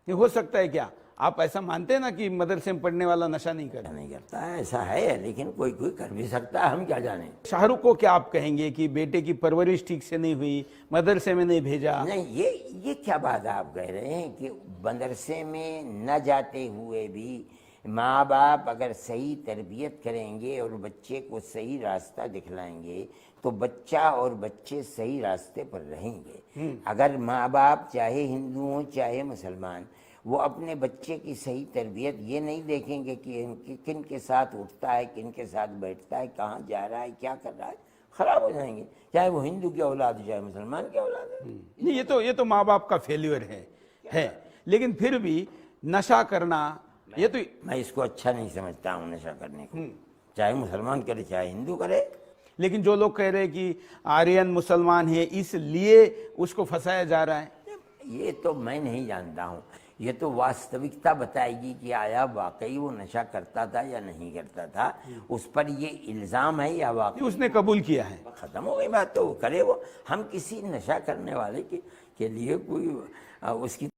S2: ये हो सकता है क्या? आप ऐसा मानते हैं ना कि मदरसे में पढ़ने वाला नशा नहीं करता?
S1: नहीं करता है, ऐसा है, लेकिन कोई कोई कर भी सकता है, हम क्या जाने।
S2: शाहरुख को क्या आप कहेंगे कि बेटे की परवरिश ठीक से नहीं हुई, मदरसे में नहीं भेजा?
S1: नहीं, ये क्या बात आप कह रहे हैं कि मदरसे में न जाते हुए भी माँ बाप अगर सही तरबियत करेंगे और बच्चे को सही रास्ता दिखलाएंगे तो बच्चा और बच्चे सही रास्ते पर रहेंगे। अगर माँ बाप चाहे हिंदू हो चाहे मुसलमान, वो अपने बच्चे की सही तरबियत ये नहीं देखेंगे कि किन के साथ उठता है, किन के साथ बैठता है, कहाँ जा रहा है, क्या कर रहा है, खराब हो जाएंगे। चाहे वो हिंदू की औलाद हो चाहे मुसलमान की औलाद है।
S2: नहीं, ये तो माँ बाप का फेल्यूर है। लेकिन फिर भी नशा करना, ये तो
S1: मैं इसको अच्छा नहीं समझता हूँ नशा करने को, चाहे मुसलमान करे चाहे हिंदू करे।
S2: लेकिन जो लोग कह रहे हैं कि आर्यन मुसलमान है इसलिए उसको फंसाया जा रहा है,
S1: ये तो मैं नहीं जानता हूँ। ये तो वास्तविकता बताएगी कि आया वाकई वो नशा करता था या नहीं करता था। उस पर ये इल्ज़ाम है या वाकई
S2: उसने कबूल किया है।
S1: ख़त्म हो गई बात, तो करे वो। हम किसी नशा करने वाले के लिए कोई उसकी